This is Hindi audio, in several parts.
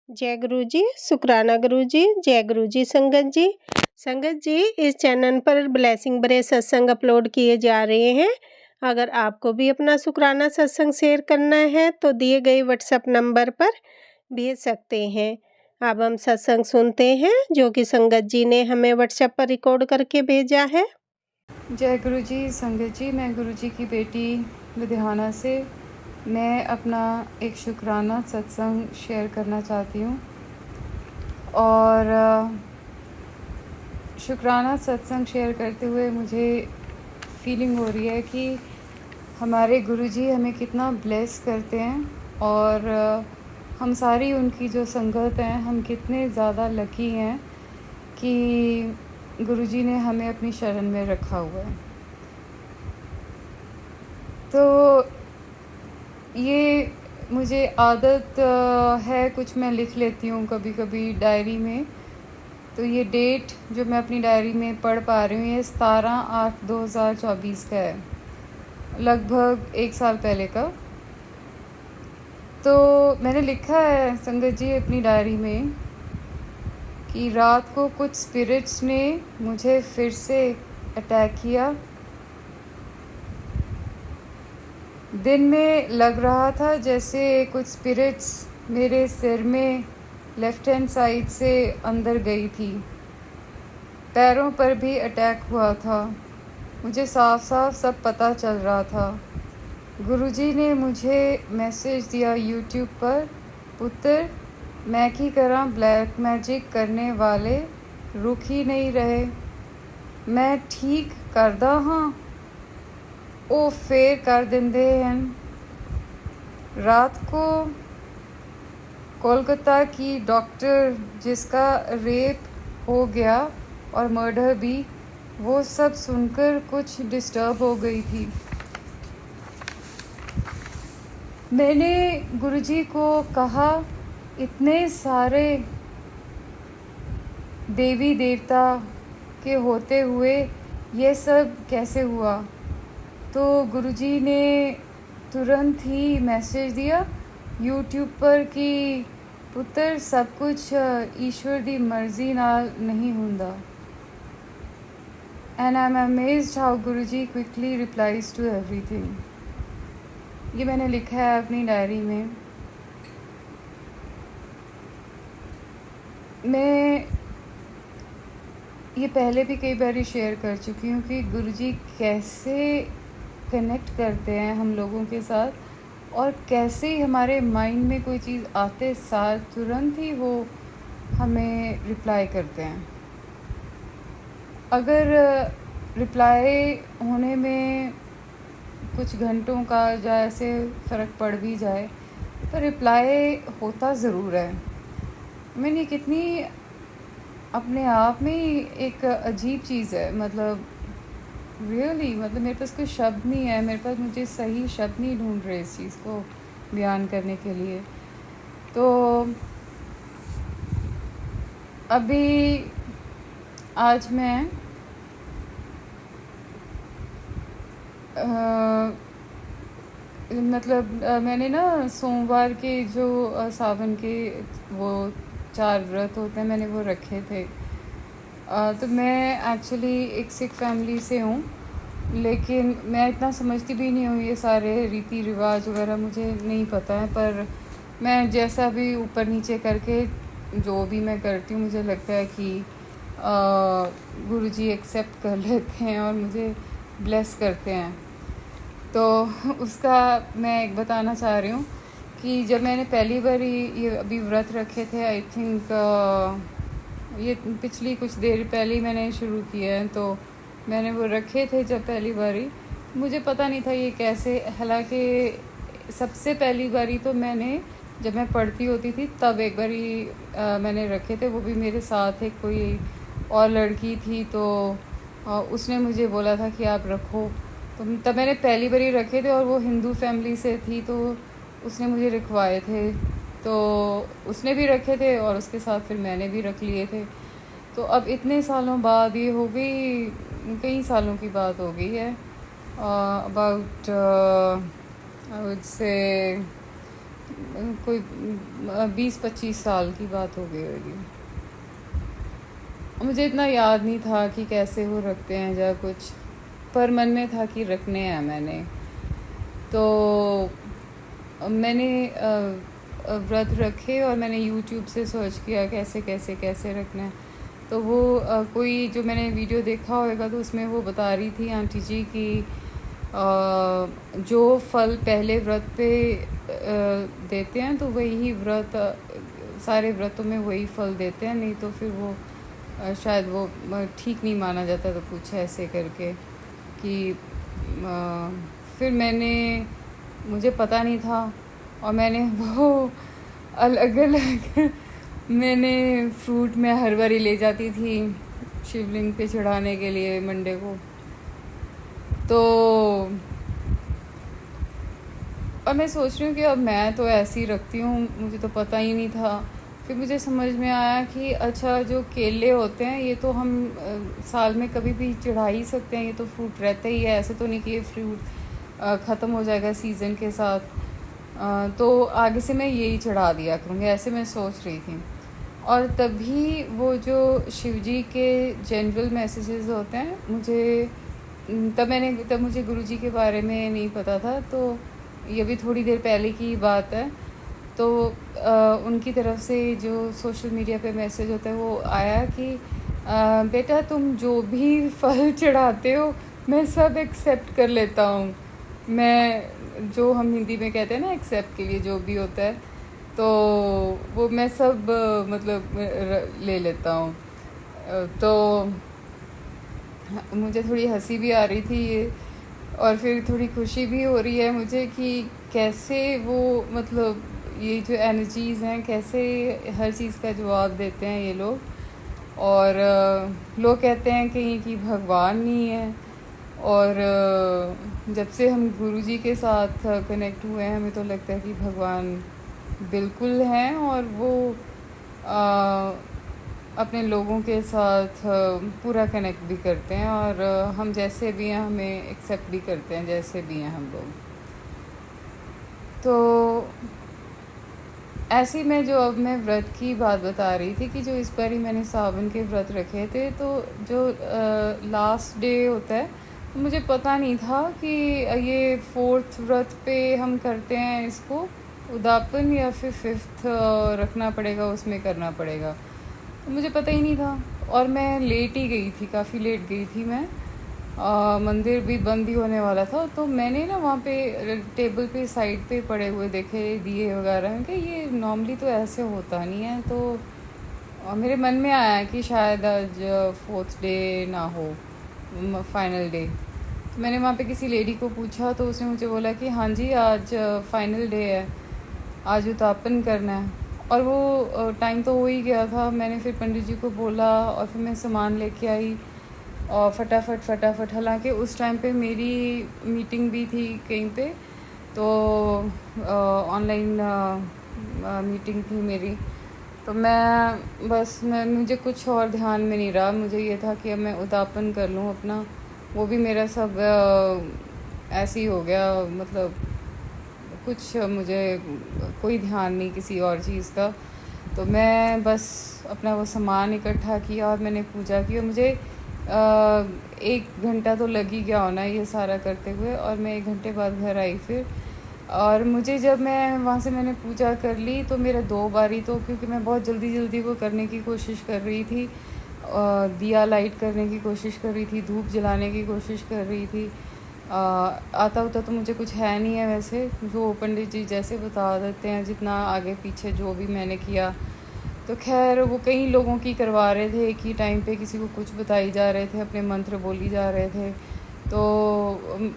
जय गुरु जी, शुक्राना गुरु जी, जय गुरु जी संगत जी। संगत जी, इस चैनल पर ब्लेसिंग भरे सत्संग अपलोड किए जा रहे हैं। अगर आपको भी अपना शुक्राना सत्संग शेयर करना है तो दिए गए व्हाट्सएप नंबर पर भेज सकते हैं। अब हम सत्संग सुनते हैं जो कि संगत जी ने हमें व्हाट्सएप पर रिकॉर्ड करके भेजा है। जय गुरु जी संगत जी, मैं गुरु जी की बेटी लुधियाना से मैं अपना एक शुक्राना सत्संग शेयर करना चाहती हूँ। और शुक्राना सत्संग शेयर करते हुए मुझे फीलिंग हो रही है कि हमारे गुरु जी हमें कितना ब्लेस करते हैं और हम सारी उनकी जो संगत हैं, हम कितने ज़्यादा लकी हैं कि गुरु जी ने हमें अपनी शरण में रखा हुआ है। तो ये मुझे आदत है, कुछ मैं लिख लेती हूँ कभी कभी डायरी में। तो ये डेट जो मैं अपनी डायरी में पढ़ पा रही हूँ, ये 17/8/2024 का है, लगभग 1 साल पहले का। तो मैंने लिखा है संगत जी अपनी डायरी में कि रात को कुछ स्पिरिट्स ने मुझे फिर से अटैक किया। दिन में लग रहा था जैसे कुछ स्पिरिट्स मेरे सिर में लेफ़्ट हैंड साइड से अंदर गई थी। पैरों पर भी अटैक हुआ था। मुझे साफ साफ सब पता चल रहा था। गुरुजी ने मुझे मैसेज दिया यूट्यूब पर, पुत्र मैं की करा ब्लैक मैजिक करने वाले रुक ही नहीं रहे, मैं ठीक करदा हाँ ਉਹ ਫੇਰ कर देंदे हैं। रात को कोलकाता की डॉक्टर जिसका रेप हो गया और मर्डर भी, वो सब सुनकर कुछ डिस्टर्ब हो गई थी। मैंने गुरुजी को कहा इतने सारे देवी देवता के होते हुए ये सब कैसे हुआ। तो गुरुजी ने तुरंत ही मैसेज दिया यूट्यूब पर कि पुत्र सब कुछ ईश्वर दी मर्जी नाल नहीं हुंदा। And I am amazed how Guruji quickly replies to everything. ये मैंने लिखा है अपनी डायरी में। मैं ये पहले भी कई बार शेयर कर चुकी हूँ कि गुरुजी कैसे कनेक्ट करते हैं हम लोगों के साथ और कैसे ही हमारे माइंड में कोई चीज़ आते सार तुरंत ही वो हमें रिप्लाई करते हैं। अगर रिप्लाई होने में कुछ घंटों का या ऐसे फ़र्क पड़ भी जाए तो रिप्लाई होता ज़रूर है। मैंने कितनी अपने आप में ही एक अजीब चीज़ है, मतलब रियली मतलब मेरे पास कोई शब्द नहीं है, मेरे पास मुझे सही शब्द नहीं ढूंढ रहे इस चीज़ को बयान करने के लिए। तो अभी आज मैं मैंने ना सोमवार के जो सावन के वो 4 व्रत होते हैं, मैंने वो रखे थे। तो मैं एक्चुअली एक सिख फैमिली से हूँ, लेकिन मैं इतना समझती भी नहीं हूँ, ये सारे रीति रिवाज वगैरह मुझे नहीं पता है। पर मैं जैसा भी ऊपर नीचे करके जो भी मैं करती हूँ, मुझे लगता है कि गुरुजी एक्सेप्ट कर लेते हैं और मुझे ब्लेस करते हैं। तो उसका मैं एक बताना चाह रही हूँ कि जब मैंने पहली बार ये अभी व्रत रखे थे, आई थिंक ये पिछली कुछ देर पहले ही मैंने शुरू किया है, तो मैंने वो रखे थे जब पहली बारी। मुझे पता नहीं था ये कैसे, हालांकि सबसे पहली बारी तो मैंने जब मैं पढ़ती होती थी तब एक बारी मैंने रखे थे, वो भी मेरे साथ एक कोई और लड़की थी, तो उसने मुझे बोला था कि आप रखो। तो तब मैंने पहली बारी रखे थे और वो हिंदू फैमिली से थी, तो उसने मुझे रखवाए थे। तो उसने भी रखे थे और उसके साथ फिर मैंने भी रख लिए थे। तो अब इतने सालों बाद ये हो गई, कई सालों की बात हो गई है, अबाउट आई वुड से कोई 20-25 साल की बात हो गई होगी। मुझे इतना याद नहीं था कि कैसे वो रखते हैं या कुछ, पर मन में था कि रखने हैं मैंने। तो मैंने व्रत रखे और मैंने यूट्यूब से सर्च किया कैसे कैसे कैसे रखना है। तो वो कोई जो मैंने वीडियो देखा होगा तो उसमें वो बता रही थी आंटी जी कि जो फल पहले व्रत पे देते हैं तो वही व्रत सारे व्रतों में वही फल देते हैं, नहीं तो फिर वो शायद वो ठीक नहीं माना जाता। तो कुछ ऐसे करके कि फिर मुझे पता नहीं था और मैंने वो अलग अलग मैंने फ्रूट में हर बारी ले जाती थी शिवलिंग पे चढ़ाने के लिए मंडे को। तो और मैं सोच रही हूँ कि अब मैं तो ऐसी रखती हूँ, मुझे तो पता ही नहीं था। फिर मुझे समझ में आया कि अच्छा जो केले होते हैं ये तो हम साल में कभी भी चढ़ा ही सकते हैं, ये तो फ्रूट रहता ही है, ऐसे तो नहीं कि ये फ्रूट ख़त्म हो जाएगा सीज़न के साथ। तो आगे से मैं यही चढ़ा दिया करूँगी, ऐसे मैं सोच रही थी। और तभी वो जो शिवजी के जनरल मैसेजेस होते हैं तब मुझे गुरुजी के बारे में नहीं पता था। तो ये भी थोड़ी देर पहले की बात है। तो उनकी तरफ से जो सोशल मीडिया पे मैसेज होता है वो आया कि बेटा तुम जो भी फल चढ़ाते हो मैं सब एक्सेप्ट कर लेता हूँ। मैं जो हम हिंदी में कहते हैं ना एक्सेप्ट के लिए जो भी होता है, तो वो मैं सब ले लेता हूँ। तो मुझे थोड़ी हंसी भी आ रही थी ये, और फिर थोड़ी खुशी भी हो रही है मुझे कि कैसे वो ये जो एनर्जीज़ हैं कैसे हर चीज़ का जवाब देते हैं ये लोग। और लोग कहते हैं कहीं कि भगवान नहीं है, और जब से हम गुरुजी के साथ कनेक्ट हुए हैं हमें तो लगता है कि भगवान बिल्कुल हैं, और वो अपने लोगों के साथ पूरा कनेक्ट भी करते हैं, और हम जैसे भी हैं हमें एक्सेप्ट भी करते हैं जैसे भी हैं हम लोग। तो ऐसे में जो अब मैं व्रत की बात बता रही थी कि जो इस बार ही मैंने सावन के व्रत रखे थे, तो जो लास्ट डे होता है तो मुझे पता नहीं था कि ये 4th व्रत पे हम करते हैं इसको उदापन, या फिर 5th रखना पड़ेगा, उसमें करना पड़ेगा। तो मुझे पता ही नहीं था और मैं लेट ही गई थी, काफ़ी लेट गई थी मैं। मंदिर भी बंद ही होने वाला था, तो मैंने ना वहाँ पे टेबल पे साइड पे पड़े हुए देखे दिए वगैरह कि ये नॉर्मली तो ऐसे होता नहीं है। तो मेरे मन में आया कि शायद आज 4th डे ना हो, फाइनल डे। तो मैंने वहाँ पे किसी लेडी को पूछा तो उसने मुझे बोला कि हाँ जी आज फाइनल डे है, आज उतापन करना है। और वो टाइम तो हो ही गया था। मैंने फिर पंडित जी को बोला और फिर मैं सामान लेके आई और फटाफट, हालांकि उस टाइम पे मेरी मीटिंग भी थी कहीं पे, तो ऑनलाइन मीटिंग थी मेरी। तो मुझे कुछ और ध्यान में नहीं रहा, मुझे ये था कि अब मैं उतापन कर लूँ अपना। वो भी मेरा सब ऐसे ही हो गया, कुछ मुझे कोई ध्यान नहीं किसी और चीज़ का। तो मैं बस अपना वो सामान इकट्ठा किया और मैंने पूजा की, और मुझे 1 घंटा तो लग ही गया होना ये सारा करते हुए। और मैं 1 घंटे बाद घर आई फिर, और मुझे जब मैं वहाँ से मैंने पूजा कर ली तो मेरा 2 बारी तो, क्योंकि मैं बहुत जल्दी वो करने की कोशिश कर रही थी, दिया लाइट करने की कोशिश कर रही थी, धूप जलाने की कोशिश कर रही थी। आता होता तो मुझे कुछ है नहीं है वैसे, जो पंडित जी जैसे बता देते हैं जितना आगे पीछे जो भी मैंने किया। तो खैर वो कई लोगों की करवा रहे थे एक ही टाइम पे, किसी को कुछ बताई जा रहे थे, अपने मंत्र बोली जा रहे थे। तो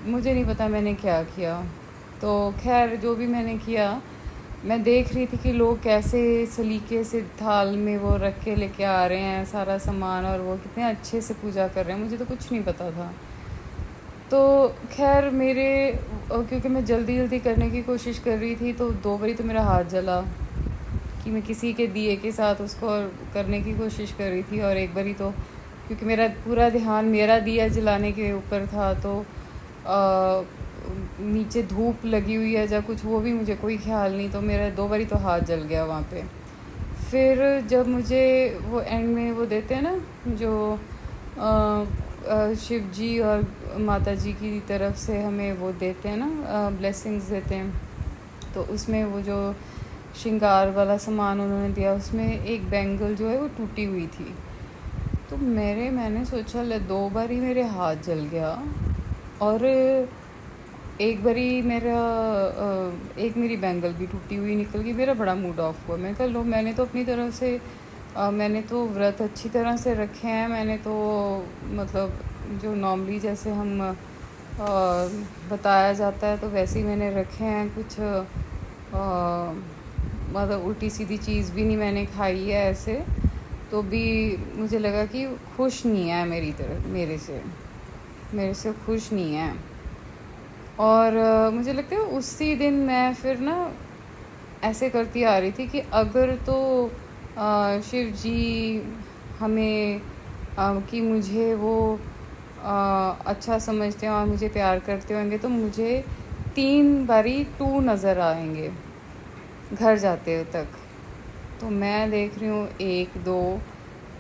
मुझे नहीं पता मैंने क्या किया। तो खैर जो भी मैंने किया, मैं देख रही थी कि लोग कैसे सलीके से थाल में वो रख के लेके आ रहे हैं सारा सामान, और वो कितने अच्छे से पूजा कर रहे हैं, मुझे तो कुछ नहीं पता था। तो खैर क्योंकि मैं जल्दी करने की कोशिश कर रही थी, तो 2 बारी तो मेरा हाथ जला कि मैं किसी के दिए के साथ उसको करने की कोशिश कर रही थी। और एक बारी तो क्योंकि मेरा पूरा ध्यान मेरा दिया जलाने के ऊपर था, तो नीचे धूप लगी हुई है या कुछ, वो भी मुझे कोई ख्याल नहीं। तो मेरा 2 बारी तो हाथ जल गया वहाँ पे। फिर जब मुझे वो एंड में वो देते हैं ना, जो शिव जी और माता जी की तरफ से हमें वो देते हैं ना, ब्लेसिंग्स देते हैं, तो उसमें वो जो श्रृंगार वाला सामान उन्होंने दिया, उसमें एक बैंगल जो है वो टूटी हुई थी। तो मैंने सोचा ले 2 बारी मेरे हाथ जल गया, और एक बारी एक मेरी बैंगल भी टूटी हुई निकल गई। मेरा बड़ा मूड ऑफ हुआ। मैं कहा लो, मैंने तो अपनी तरफ से मैंने तो व्रत अच्छी तरह से रखे हैं। मैंने तो मतलब जो नॉर्मली जैसे हम बताया जाता है तो वैसे ही मैंने रखे हैं। कुछ मतलब उल्टी सीधी चीज़ भी नहीं मैंने खाई है ऐसे। तो भी मुझे लगा कि खुश नहीं है मेरे से खुश नहीं है। और मुझे लगता है उसी दिन मैं फिर ना ऐसे करती आ रही थी कि अगर तो शिव जी हमें कि मुझे वो अच्छा समझते हैं और मुझे प्यार करते होंगे, तो मुझे 3 बारी 2 नज़र आएंगे घर जाते तक। तो मैं देख रही हूँ 1 2,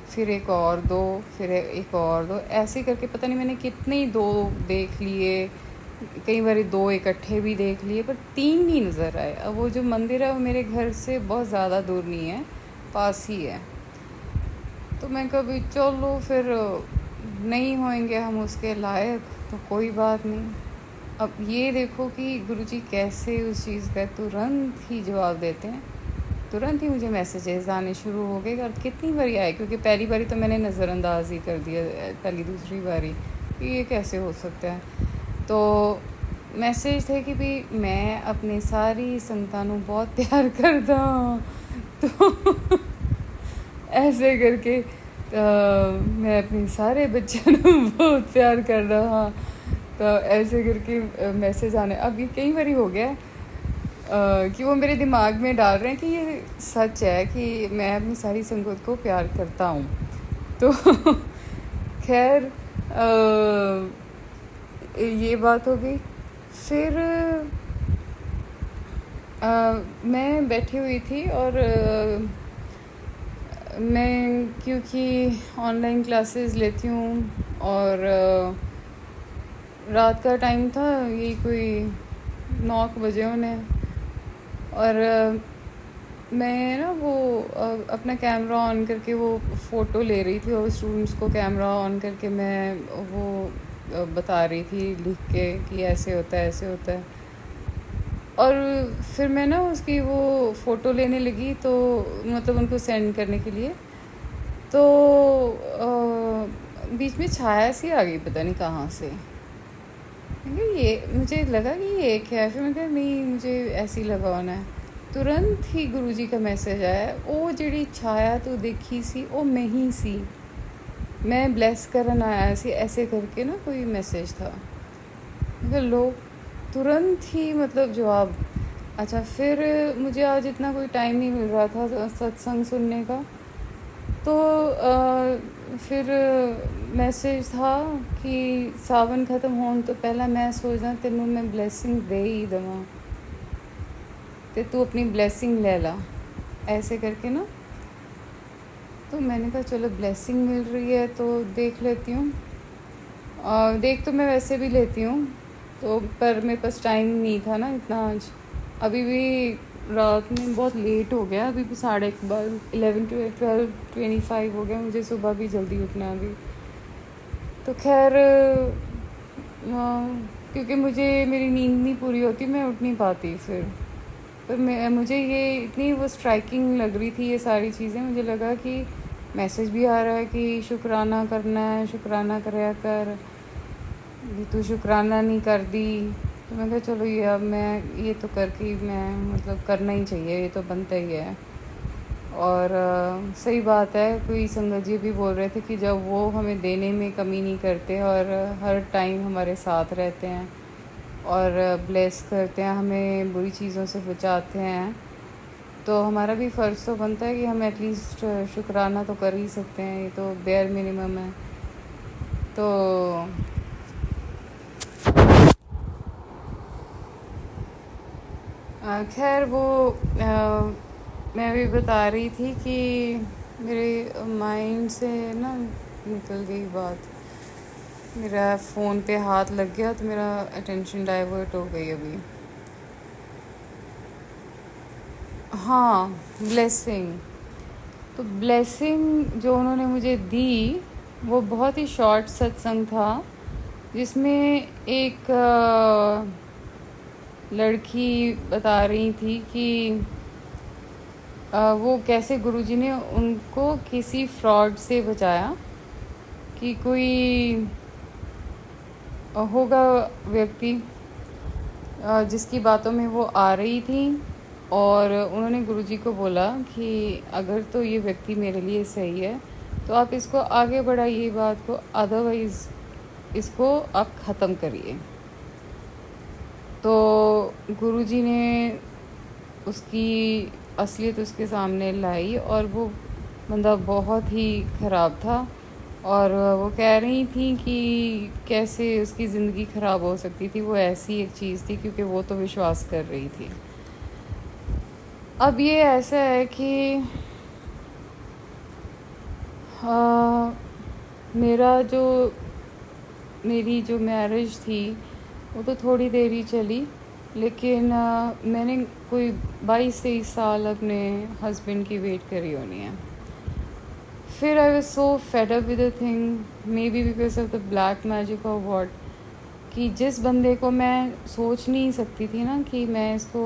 फिर एक और 2, फिर एक और 2, ऐसे करके पता नहीं मैंने कितने 2 देख लिए। कई बार 2 इकट्ठे भी देख लिए, पर 3 ही नज़र आए। अब वो जो मंदिर है वो मेरे घर से बहुत ज़्यादा दूर नहीं है, पास ही है। तो मैं कभी चलो फिर नहीं होंगे हम उसके लायक तो कोई बात नहीं। अब ये देखो कि गुरुजी कैसे उस चीज़ का तुरंत ही जवाब देते हैं। तुरंत ही मुझे मैसेजेस आने शुरू हो गए। और कितनी बारी आए, क्योंकि पहली बारी तो मैंने नज़रअंदाज ही कर दिया, पहली दूसरी बारी कि ये कैसे हो सकता है। तो मैसेज थे कि भी मैं अपने सारी संतानों बहुत प्यार करता हूँ। तो ऐसे करके मैं अपने सारे बच्चों को बहुत प्यार कर रहा। तो ऐसे करके मैसेज आने, अब ये कई बारी हो गया कि वो मेरे दिमाग में डाल रहे हैं कि ये सच है कि मैं अपनी सारी संगत को प्यार करता हूँ। तो खैर ये बात हो गई। फिर मैं बैठी हुई थी और मैं क्योंकि ऑनलाइन क्लासेस लेती हूँ और रात का टाइम था, यही कोई 9 बजे होने, और मैं ना वो अपना कैमरा ऑन करके वो फ़ोटो ले रही थी, और स्टूडेंट्स को कैमरा ऑन करके मैं वो बता रही थी लिख के कि ऐसे होता है ऐसे होता है। और फिर मैं ना उसकी वो फ़ोटो लेने लगी, तो मतलब उनको सेंड करने के लिए, तो बीच में छाया सी आ गई, पता नहीं कहाँ से। ये मुझे लगा कि ये क्या है। फिर मैं कहा नहीं, मुझे ऐसी लगा होना है। तुरंत ही गुरुजी का मैसेज आया, वो जिहड़ी छाया तू देखी सी वो मैं ही सी, मैं ब्लेस करन आया सी, ऐसे करके ना कोई मैसेज था। लो, तुरंत ही मतलब जवाब। अच्छा, फिर मुझे आज इतना कोई टाइम नहीं मिल रहा था सत्संग सुनने का, तो फिर मैसेज था कि सावन ख़त्म होने तो पहला मैं सोचदा तेनू मैं ब्लैसिंग दे ही देवां, तो तू अपनी ब्लेसिंग ले ला, ऐसे करके ना। तो मैंने कहा चलो ब्लेसिंग मिल रही है तो देख लेती हूँ। देख तो मैं वैसे भी लेती हूँ, तो पर मेरे पास टाइम नहीं था ना इतना आज। अभी भी रात में बहुत लेट हो गया, अभी भी 11:12 हो गया, मुझे सुबह भी जल्दी उठना है अभी। तो खैर क्योंकि मुझे मेरी नींद नहीं पूरी होती, मैं उठ नहीं पाती फिर। पर मुझे ये इतनी वो स्ट्राइकिंग लग रही थी ये सारी चीज़ें। मुझे लगा कि मैसेज भी आ रहा है कि शुक्राना करना है, शुक्राना कराया कर, तू शुक्राना नहीं कर दी। तो मैं कहा चलो ये अब मैं ये तो करके मैं मतलब करना ही चाहिए, ये तो बनता ही है। और सही बात है, कोई संगत जी भी बोल रहे थे कि जब वो हमें देने में कमी नहीं करते और हर टाइम हमारे साथ रहते हैं और ब्लेस करते हैं, हमें बुरी चीज़ों से बचाते हैं, तो हमारा भी फ़र्ज़ तो बनता है कि हम एटलीस्ट शुक्राना तो कर ही सकते हैं। ये तो बेयर मिनिमम है। तो खैर वो मैं भी बता रही थी कि मेरे माइंड से ना निकल गई बात। मेरा फ़ोन पे हाथ लग गया तो मेरा अटेंशन डाइवर्ट हो गई अभी। हाँ, ब्लेसिंग। तो ब्लेसिंग जो उन्होंने मुझे दी वो बहुत ही शॉर्ट सत्संग था, जिसमें एक लड़की बता रही थी कि वो कैसे गुरुजी ने उनको किसी फ्रॉड से बचाया। कि कोई होगा व्यक्ति जिसकी बातों में वो आ रही थी, और उन्होंने गुरुजी को बोला कि अगर तो ये व्यक्ति मेरे लिए सही है तो आप इसको आगे बढ़ाइए बात को, अदरवाइज़ इसको आप ख़त्म करिए। तो गुरुजी ने उसकी असलियत उसके सामने लाई, और वो बंदा बहुत ही ख़राब था। और वो कह रही थी कि कैसे उसकी ज़िंदगी ख़राब हो सकती थी, वो ऐसी एक चीज़ थी क्योंकि वो तो विश्वास कर रही थी। अब ये ऐसा है कि मेरी जो मैरिज थी वो तो थोड़ी देर ही चली, लेकिन मैंने कोई 22-23 साल अपने हस्बैंड की वेट करी होनी है। फिर I was so fed up with the thing, may be because of the black magic और वॉट, कि जिस बंदे को मैं सोच नहीं सकती थी ना कि मैं इसको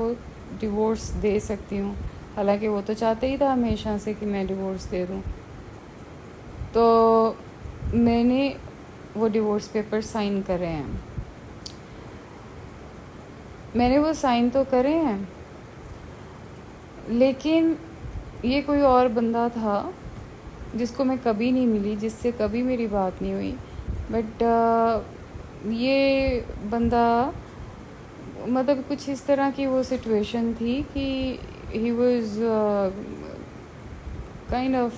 डिवोर्स दे सकती हूँ, हालांकि वो तो चाहते ही था हमेशा से कि मैं डिवोर्स दे दूँ, तो मैंने वो डिवोर्स पेपर साइन करे हैं। मैंने वो साइन तो करे हैं, लेकिन ये कोई और बंदा था जिसको मैं कभी नहीं मिली, जिससे कभी मेरी बात नहीं हुई। बट ये बंदा, मतलब कुछ इस तरह की वो सिचुएशन थी कि ही वाज काइंड ऑफ,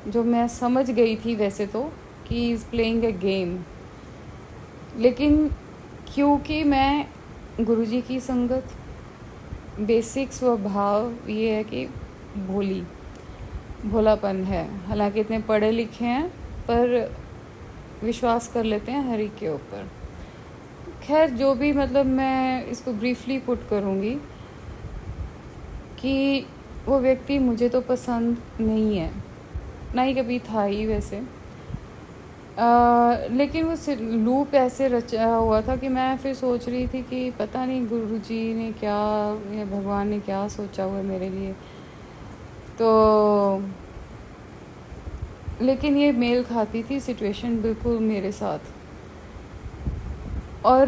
जो मैं समझ गई थी वैसे तो, कि he is playing a game. लेकिन क्योंकि मैं गुरुजी की संगत, बेसिक स्वभाव ये है कि भोलापन है, हालांकि इतने पढ़े लिखे हैं पर विश्वास कर लेते हैं हर एक के ऊपर। खैर जो भी, मतलब मैं इसको ब्रीफली पुट करूँगी कि वो व्यक्ति मुझे तो पसंद नहीं है, ना ही कभी था ही वैसे। लेकिन वो लूप ऐसे रचा हुआ था कि मैं फिर सोच रही थी कि पता नहीं गुरुजी ने क्या या भगवान ने क्या सोचा हुआ है मेरे लिए। तो लेकिन ये मेल खाती थी सिचुएशन बिल्कुल मेरे साथ। और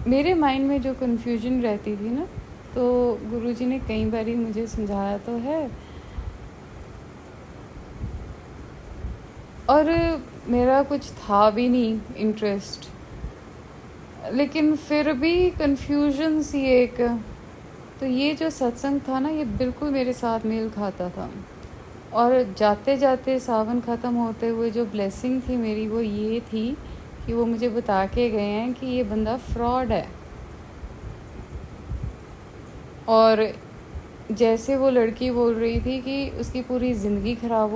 मेरे माइंड में जो कन्फ्यूजन रहती थी ना, तो गुरुजी ने कई बारी मुझे समझाया तो है, और मेरा कुछ था भी नहीं इंटरेस्ट, लेकिन फिर भी कन्फ्यूजन सी एक। तो ये जो सत्संग था ना, ये बिल्कुल मेरे साथ मेल खाता था। और जाते जाते सावन ख़त्म होते हुए जो ब्लेसिंग थी मेरी, वो ये थी कि वो मुझे बता के गए हैं कि ये बंदा फ्रॉड है। और जैसे वो लड़की बोल रही थी कि उसकी पूरी ज़िंदगी ख़राब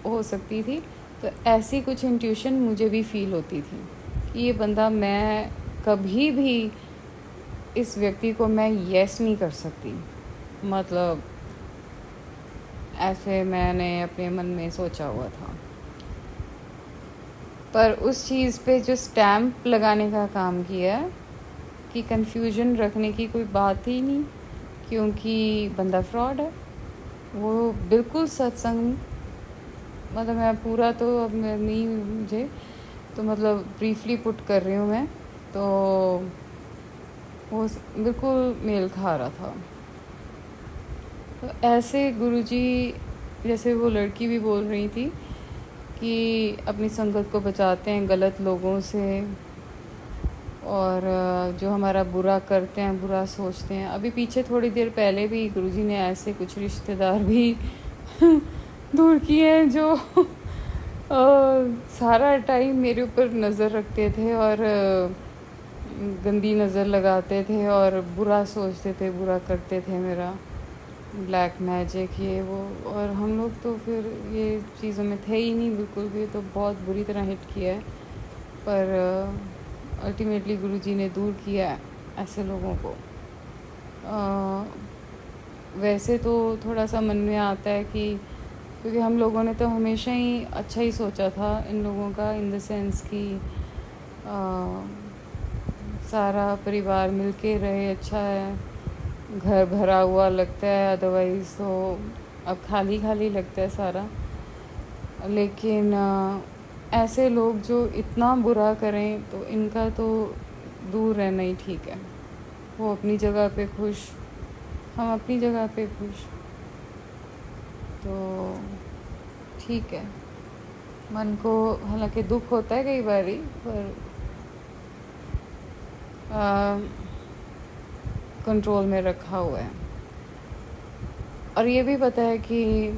हो सकती थी, तो ऐसी कुछ इंट्यूशन मुझे भी फील होती थी कि ये बंदा, मैं कभी भी इस व्यक्ति को मैं यस नहीं कर सकती। मतलब ऐसे मैंने अपने मन में सोचा हुआ था। पर उस चीज़ पे जो स्टैम्प लगाने का काम किया कि कंफ्यूजन रखने की कोई बात ही नहीं, क्योंकि बंदा फ्रॉड है। वो बिल्कुल सत्संग, मतलब मैं पूरा तो अब नहीं, मुझे तो मतलब ब्रीफली पुट कर रही हूँ मैं, तो वो बिल्कुल मेल खा रहा था। तो ऐसे गुरुजी, जैसे वो लड़की भी बोल रही थी कि अपनी संगत को बचाते हैं गलत लोगों से, और जो हमारा बुरा करते हैं, बुरा सोचते हैं। अभी पीछे थोड़ी देर पहले भी गुरुजी ने ऐसे कुछ रिश्तेदार भी दूर किए हैं जो सारा टाइम मेरे ऊपर नज़र रखते थे और गंदी नज़र लगाते थे और बुरा सोचते थे, बुरा करते थे मेरा, ब्लैक मैजिक ये वो। और हम लोग तो फिर ये चीज़ों में थे ही नहीं बिल्कुल भी, तो बहुत बुरी तरह हिट किया है। पर अल्टीमेटली गुरुजी ने दूर किया है ऐसे लोगों को। वैसे तो थोड़ा सा मन में आता है कि क्योंकि हम लोगों ने तो हमेशा ही अच्छा ही सोचा था इन लोगों का, इन द सेंस कि सारा परिवार मिलके रहे, अच्छा है, घर भरा हुआ लगता है, अदरवाइज़ तो अब खाली खाली लगता है सारा। लेकिन ऐसे लोग जो इतना बुरा करें तो इनका तो दूर रहना ही ठीक है। वो अपनी जगह पे खुश, हम अपनी जगह पे खुश, तो ठीक है। मन को हालांकि दुख होता है कई बारी, पर कंट्रोल में रखा हुआ है। और ये भी पता है कि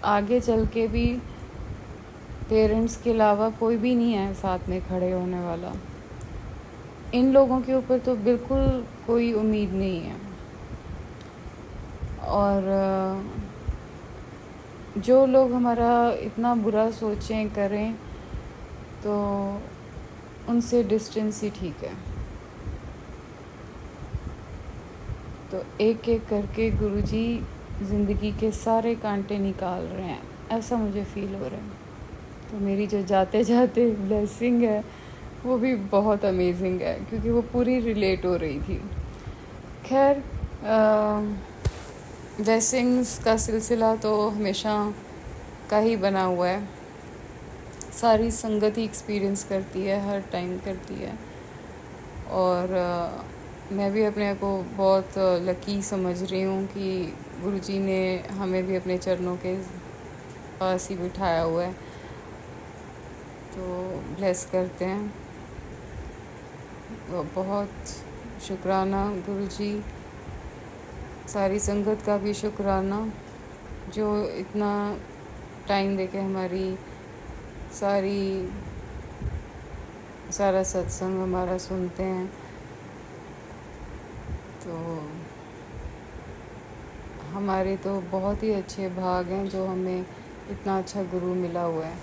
आगे चल के भी पेरेंट्स के अलावा कोई भी नहीं है साथ में खड़े होने वाला। इन लोगों के ऊपर तो बिल्कुल कोई उम्मीद नहीं है। और जो लोग हमारा इतना बुरा सोचें करें तो उनसे डिस्टेंस ही ठीक है। तो एक एक करके गुरुजी ज़िंदगी के सारे कांटे निकाल रहे हैं, ऐसा मुझे फ़ील हो रहा है। तो मेरी जो जाते जाते ब्लेसिंग है वो भी बहुत अमेजिंग है, क्योंकि वो पूरी रिलेट हो रही थी। खैर, ब्लेसिंग्स का सिलसिला तो हमेशा का ही बना हुआ है। सारी संगत ही एक्सपीरियंस करती है, हर टाइम करती है। और मैं भी अपने को बहुत लकी समझ रही हूँ कि गुरुजी ने हमें भी अपने चरणों के पास ही बिठाया हुआ है। तो ब्लेस करते हैं। तो बहुत शुक्राना गुरुजी, सारी संगत का भी शुक्राना जो इतना टाइम देके हमारी सारा सत्संग हमारा सुनते हैं। तो हमारे तो बहुत ही अच्छे भाग हैं जो हमें इतना अच्छा गुरु मिला हुआ है।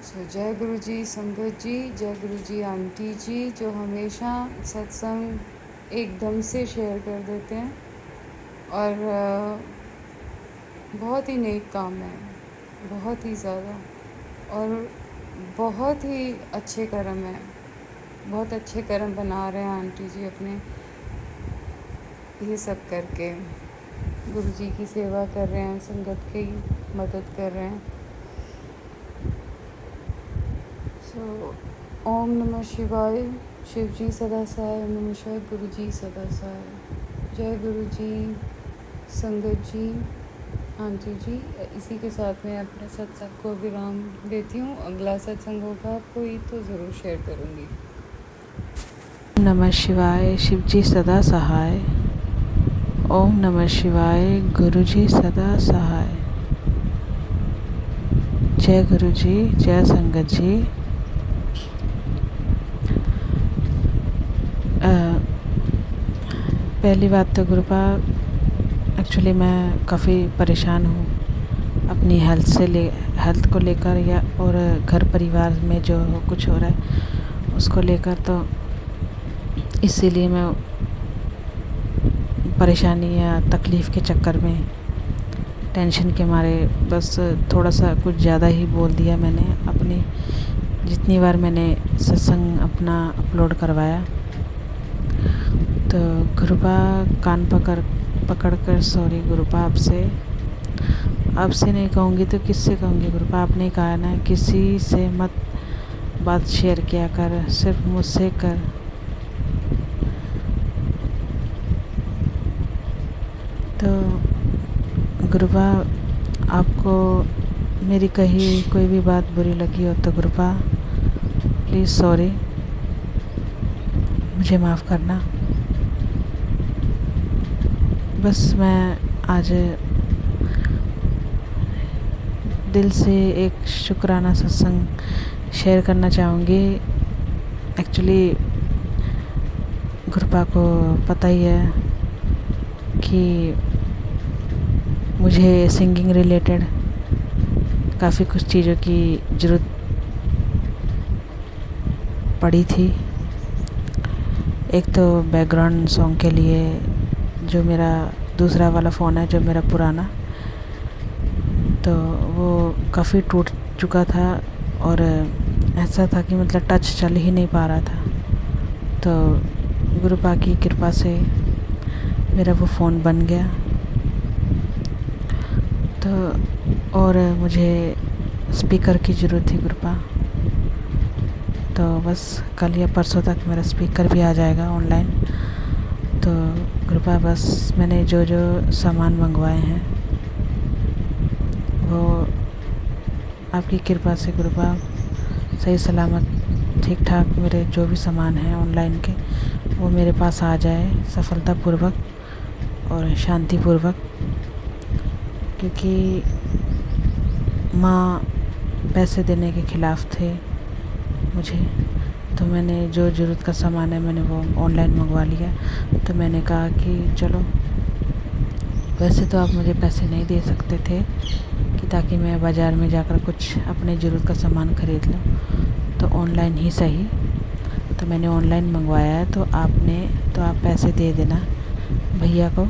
सो जय गुरु जी संगत जी, जय गुरु जी आंटी जी, जो हमेशा सत्संग एकदम से शेयर कर देते हैं। और बहुत ही नेक काम है, बहुत ही ज़्यादा, और बहुत ही अच्छे कर्म है, बहुत अच्छे कर्म बना रहे हैं आंटी जी अपने, ये सब करके गुरु जी की सेवा कर रहे हैं, संगत की मदद कर रहे हैं। सो ओम नमः शिवाय, शिव जी सदा सहाय, ओम नमः शिवाय, गुरु जी सदा सहाय। जय गुरु जी संगत जी आंटी जी। इसी के साथ मैं अपने सत्संग को विराम देती हूँ। अगला सत्संग होगा आपको ही तो ज़रूर शेयर करूँगी। नमः शिवाय, शिव जी सदा सहाय। ओम नमः शिवाय, गुरु जी सदा सहाय। जय गुरु जी, जय संगत जी। पहली बात तो गुरुपा, एक्चुअली मैं काफ़ी परेशान हूँ अपनी हेल्थ को लेकर, या और घर परिवार में जो कुछ हो रहा है उसको लेकर। तो इसीलिए मैं परेशानी या तकलीफ़ के चक्कर में, टेंशन के मारे बस थोड़ा सा कुछ ज़्यादा ही बोल दिया मैंने। अपनी जितनी बार मैंने सत्संग अपना अपलोड करवाया, तो गुरुपा कान पकड़ कर सॉरी गुरुपा, आपसे नहीं कहूँगी तो किससे कहूँगी गुरुपा। आपने कहा ना किसी से मत बात शेयर किया कर, सिर्फ मुझसे कर। तो गुरुपा, आपको मेरी कही कोई भी बात बुरी लगी हो तो गुरुपा प्लीज़ सॉरी, मुझे माफ़ करना। बस मैं आज दिल से एक शुक्राना सत्संग शेयर करना चाहूँगी। एक्चुअली गुरपा को पता ही है कि मुझे सिंगिंग रिलेटेड काफ़ी कुछ चीज़ों की ज़रूरत पड़ी थी। एक तो बैकग्राउंड सॉन्ग के लिए, जो मेरा दूसरा वाला फ़ोन है, जो मेरा पुराना, तो वो काफ़ी टूट चुका था और ऐसा था कि मतलब टच चल ही नहीं पा रहा था। तो गुरुपा की कृपा से मेरा वो फ़ोन बन गया। तो और मुझे स्पीकर की ज़रूरत थी गुरुपा, तो बस कल या परसों तक मेरा स्पीकर भी आ जाएगा ऑनलाइन। तो गुरुपा बस मैंने जो जो सामान मंगवाए हैं वो आपकी कृपा से गुरुपा सही सलामत ठीक ठाक मेरे जो भी सामान हैं ऑनलाइन के, वो मेरे पास आ जाए सफलतापूर्वक और शांतिपूर्वक। क्योंकि माँ पैसे देने के ख़िलाफ़ थे मुझे, तो मैंने जो ज़रूरत का सामान है मैंने वो ऑनलाइन मंगवा लिया। तो मैंने कहा कि चलो, वैसे तो आप मुझे पैसे नहीं दे सकते थे कि ताकि मैं बाज़ार में जाकर कुछ अपने ज़रूरत का सामान ख़रीद लूँ, तो ऑनलाइन ही सही। तो मैंने ऑनलाइन मंगवाया है, तो आप पैसे दे देना भैया को,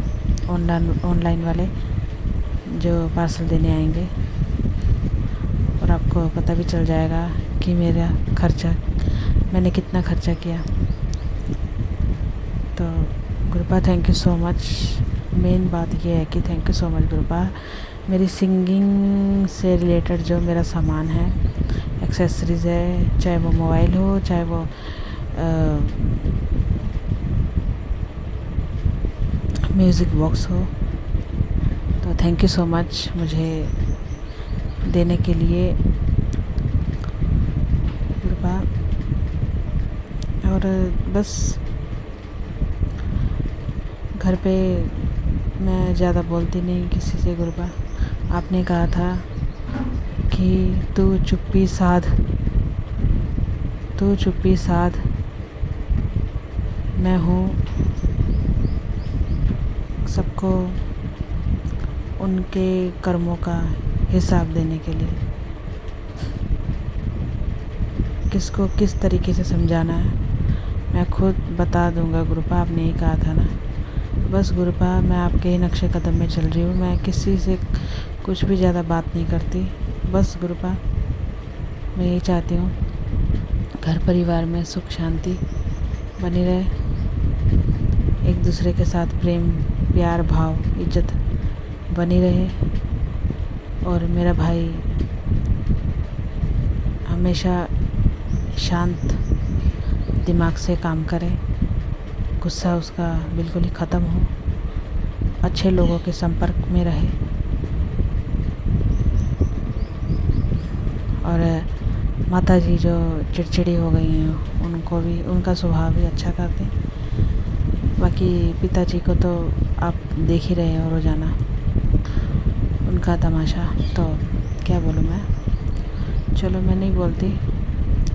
ऑनलाइन वाले जो पार्सल देने आएंगे, और आपको पता भी चल जाएगा कि मेरा मैंने कितना खर्चा किया। तो Gurupa thank you so much. Main बात ये है कि thank you so much Gurupa. मेरी सिंगिंग से रिलेटेड जो मेरा सामान है, एक्सेसरीज़ है, चाहे वो मोबाइल हो, चाहे वो म्यूज़िक बॉक्स हो, तो थैंक यू सो मच मुझे देने के लिए गुरुपा। और बस घर पे मैं ज़्यादा बोलती नहीं किसी से गुरुपा। आपने कहा था कि तू चुप्पी साध, मैं हूँ सबको उनके कर्मों का हिसाब देने के लिए। किसको किस तरीके से समझाना है मैं खुद बता दूंगा गुरुपा, आपने ही कहा था ना। बस गुरुपा, मैं आपके ही नक्शे कदम में चल रही हूँ, मैं किसी से कुछ भी ज़्यादा बात नहीं करती। बस गुरुपा, मैं यही चाहती हूँ घर परिवार में सुख शांति बनी रहे, एक दूसरे के साथ प्रेम प्यार भाव इज्जत बनी रहे, और मेरा भाई हमेशा शांत दिमाग से काम करे, गुस्सा उसका बिल्कुल ही ख़त्म हो, अच्छे लोगों के संपर्क में रहे, और माताजी जो चिड़चिड़ी हो गई हैं उनको भी उनका स्वभाव भी अच्छा कर दें। बाकी पिताजी को तो आप देख ही रहे हो रोज़ाना उनका तमाशा, तो क्या बोलूँ मैं। चलो मैं नहीं बोलती,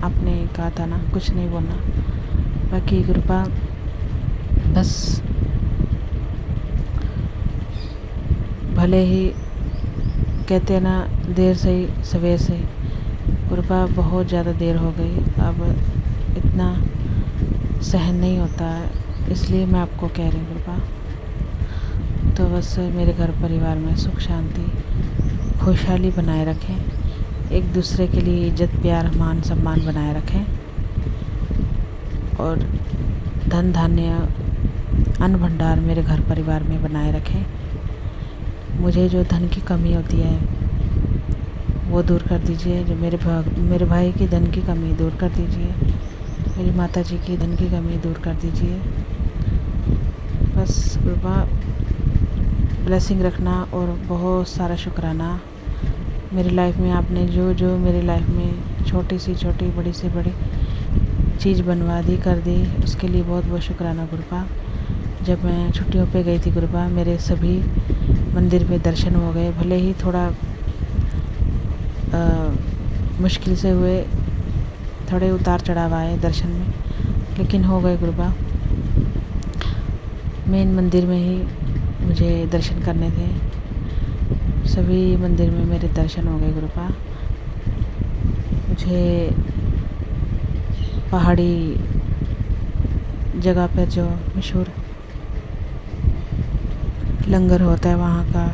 आपने कहा था ना कुछ नहीं बोलना। बाकी गुरुपा, बस भले ही कहते हैं ना, देर से ही सवेर से। गुरुपा बहुत ज़्यादा देर हो गई, अब इतना सहन नहीं होता है, इसलिए मैं आपको कह रही हूँ गुरुपा। तो बस मेरे घर परिवार में सुख शांति खुशहाली बनाए रखें, एक दूसरे के लिए इज्जत प्यार मान सम्मान बनाए रखें, और धन धान्य अन्न भंडार मेरे घर परिवार में बनाए रखें। मुझे जो धन की कमी होती है वो दूर कर दीजिए, जो मेरे भाई की धन की कमी दूर कर दीजिए, मेरी माताजी की धन की कमी दूर कर दीजिए। बस कृपा ब्लेसिंग रखना, और बहुत सारा शुक्राना मेरी लाइफ में आपने जो मेरी लाइफ में छोटी से छोटी बड़ी से बड़ी चीज़ बनवा दी कर दी, उसके लिए बहुत बहुत शुक्राना गुरुपा। जब मैं छुट्टियों पे गई थी गुरुपा, मेरे सभी मंदिर में दर्शन हो गए, भले ही थोड़ा मुश्किल से हुए, थोड़े उतार चढ़ाव आए दर्शन में, लेकिन हो गए कृपा। मेन मंदिर में ही मुझे दर्शन करने थे, सभी मंदिर में मेरे दर्शन हो गए कृपा। मुझे पहाड़ी जगह पर जो मशहूर लंगर होता है वहाँ का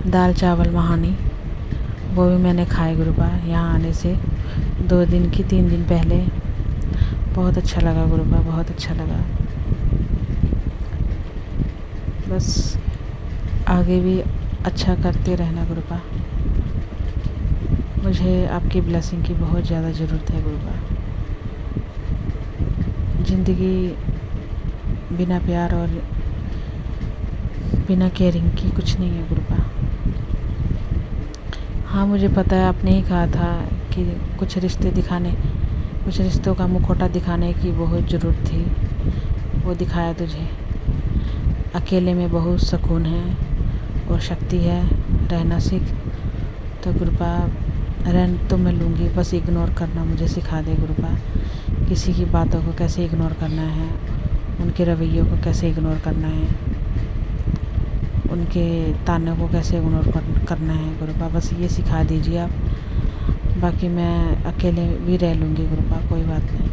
दाल चावल महानी, वो भी मैंने खाए गुरुपा यहाँ आने से 2 दिन की 3 दिन पहले। बहुत अच्छा लगा गुरुपा, बहुत अच्छा लगा। बस आगे भी अच्छा करते रहना गुरुपा। मुझे आपकी ब्लेसिंग की बहुत ज़्यादा ज़रूरत है गुरुपा। ज़िंदगी बिना प्यार और बिना केयरिंग की कुछ नहीं है गुरुपा। हाँ मुझे पता है, आपने ही कहा था कि कुछ रिश्तों का मुखौटा दिखाने की बहुत ज़रूरत थी, वो दिखाया तुझे। अकेले में बहुत सुकून है और शक्ति है, रहना सीख। तो गुरुपा रहन तो मैं लूँगी, बस इग्नोर करना मुझे सिखा दे गुरुपा। किसी की बातों को कैसे इग्नोर करना है, उनके रवैयों को कैसे इग्नोर करना है, उनके ताने को कैसे इग्नोर करना है गुरुपा, बस ये सिखा दीजिए आप। बाकी मैं अकेले भी रह लूँगी गुरुपा, कोई बात नहीं।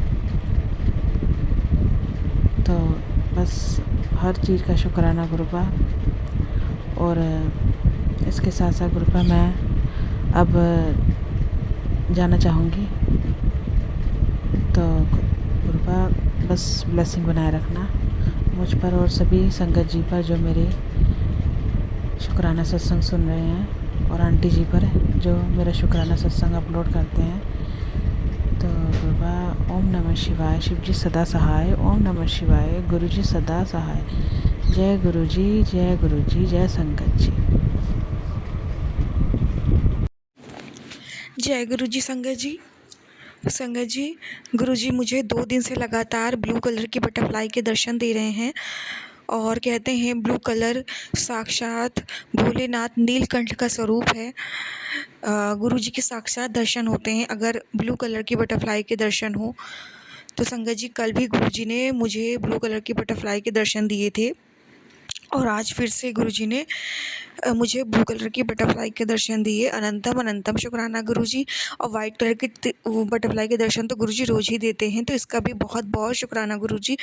तो बस हर चीज़ का शुक्राना गुरुपा। और इसके साथ साथ गुरुपा मैं अब जाना चाहूँगी। तो गुरुपा बस ब्लेसिंग बनाए रखना मुझ पर और सभी संगत जी पर जो मेरे शुक्राना सत्संग सुन रहे हैं, और आंटी जी पर जो मेरा शुक्राना सत्संग अपलोड करते हैं। तो गुरुपा ओम नमः शिवाय, शिव जी सदा सहाय। ओम नमः शिवाय, गुरु जी सदा सहाय। जय गुरु जी, जय गुरु जी, जय संगत जी। जय गुरु जी। संगत जी, गुरु जी मुझे 2 दिन से लगातार ब्लू कलर की बटरफ्लाई के दर्शन दे रहे हैं और कहते हैं ब्लू कलर साक्षात भोलेनाथ नीलकंठ का स्वरूप है। गुरु जी के साक्षात दर्शन होते हैं अगर ब्लू कलर की बटरफ्लाई के दर्शन हो। तो संगत जी कल भी गुरु जी ने मुझे ब्लू कलर की बटरफ्लाई के दर्शन दिए थे और आज फिर से गुरुजी ने मुझे ब्लू कलर की बटरफ्लाई के दर्शन दिए। अनंतम अनंतम शुक्राना गुरुजी। और वाइट कलर की बटरफ्लाई के दर्शन तो गुरुजी रोज़ ही देते हैं, तो इसका भी बहुत बहुत शुक्राना गुरुजी।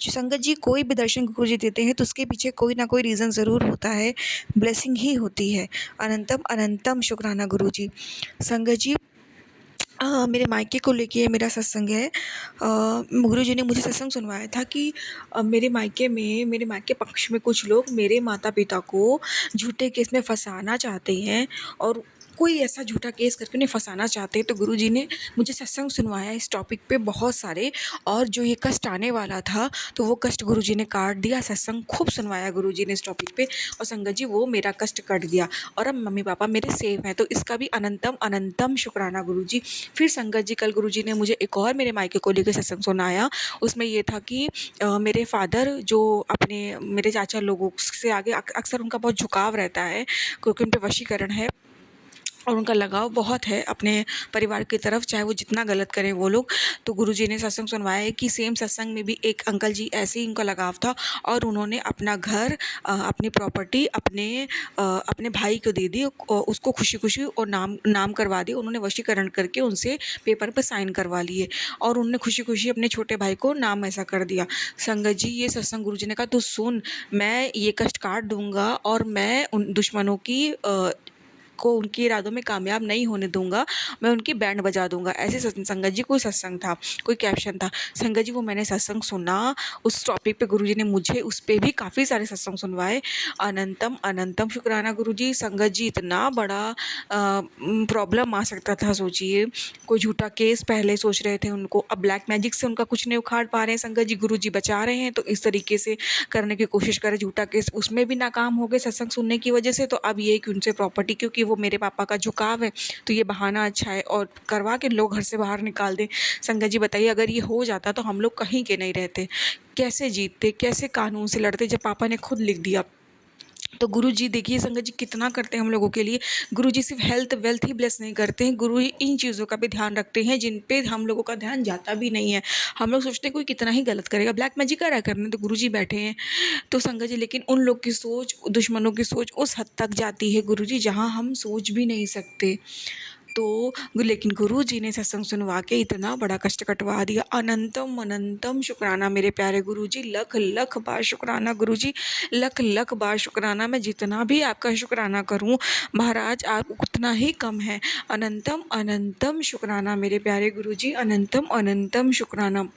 संगत जी कोई भी दर्शन गुरुजी देते हैं तो उसके पीछे कोई ना कोई रीज़न ज़रूर होता है, ब्लेसिंग ही होती है। अनंतम अनंतम शुक्राना गुरुजी। संगत जी मेरे मायके को लेके मेरा सत्संग है। गुरु जी ने मुझे सत्संग सुनवाया था कि मेरे मायके पक्ष में कुछ लोग मेरे माता पिता को झूठे केस में फंसाना चाहते हैं और कोई ऐसा झूठा केस करके उन्हें फंसाना चाहते हैं। तो गुरु जी ने मुझे सत्संग सुनवाया इस टॉपिक पे बहुत सारे, और जो ये कष्ट आने वाला था तो वो कष्ट गुरु जी ने काट दिया। सत्संग खूब सुनवाया गुरु जी ने इस टॉपिक पे, और संगत जी वो मेरा कष्ट कट गया और अब मम्मी पापा मेरे सेफ हैं। तो इसका भी अनंतम अनंतम शुक्राना गुरु जी। फिर संगत जी कल गुरु जी ने मुझे एक और मेरे मायके को लेकर सत्संग सुनाया। उसमें ये था कि मेरे फादर जो अपने मेरे चाचा लोगों से आगे अक्सर उनका बहुत झुकाव रहता है क्योंकि उन पे वशीकरण है और उनका लगाव बहुत है अपने परिवार की तरफ, चाहे वो जितना गलत करें वो लोग। तो गुरुजी ने सत्संग सुनवाया है कि सेम सत्संग में भी एक अंकल जी ऐसे ही उनका लगाव था और उन्होंने अपना घर अपनी प्रॉपर्टी अपने भाई को दे दी, उसको खुशी खुशी और नाम करवा दिया। उन्होंने वशीकरण करके उनसे पेपर पर साइन करवा लिए और उन्होंने खुशी खुशी अपने छोटे भाई को नाम ऐसा कर दिया। संगत जी ये सत्संग गुरुजी ने कहा तू सुन, मैं ये कष्ट काट दूंगा और मैं उन दुश्मनों की को उनके इरादों में कामयाब नहीं होने दूंगा, मैं उनकी बैंड बजा दूंगा। ऐसे संगत जी कोई सत्संग था, कोई कैप्शन था। संगत जी वो मैंने सत्संग सुना, उस टॉपिक पे गुरुजी ने मुझे उस पे भी काफ़ी सारे सत्संग सुनवाए। अनंतम अनंतम शुक्राना गुरुजी। संगत जी इतना बड़ा प्रॉब्लम आ सकता था, सोचिए कोई झूठा केस पहले सोच रहे थे उनको, अब ब्लैक मैजिक से उनका कुछ नहीं उखाड़ पा रहे हैं। संगत जी गुरुजी बचा रहे हैं, तो इस तरीके से करने की कोशिश करें। झूठा केस उसमें भी नाकाम हो गए सत्संग सुनने की वजह से, तो अब ये कि उनसे प्रॉपर्टी, क्योंकि वो मेरे पापा का झुकाव है तो ये बहाना अच्छा है और करवा के लोग घर से बाहर निकाल दें। संगत जी बताइए अगर ये हो जाता तो हम लोग कहीं के नहीं रहते, कैसे जीतते, कैसे कानून से लड़ते जब पापा ने खुद लिख दिया। तो गुरुजी देखिए संगत जी कितना करते हैं हम लोगों के लिए। गुरुजी सिर्फ हेल्थ वेल्थ ही ब्लेस नहीं करते हैं, गुरु इन चीज़ों का भी ध्यान रखते हैं जिन पे हम लोगों का ध्यान जाता भी नहीं है। हम लोग सोचते हैं कोई कितना ही गलत करेगा, ब्लैक मैजिक करा है करने, तो गुरुजी बैठे हैं। तो संगत जी लेकिन उन लोग की सोच, दुश्मनों की सोच उस हद तक जाती है गुरुजी जहाँ हम सोच भी नहीं सकते। तो लेकिन गुरुजी ने सत्संग सुनवा के इतना बड़ा कष्ट कटवा दिया। अनंतम अनंतम शुक्राना मेरे प्यारे गुरुजी, लख लख बार शुक्राना गुरुजी, लख लख बार शुक्राना। मैं जितना भी आपका शुक्राना करूं महाराज आप उतना ही कम है। अनंतम अनंतम शुक्राना मेरे प्यारे गुरुजी, अनंतम अनंतम शुक्राना,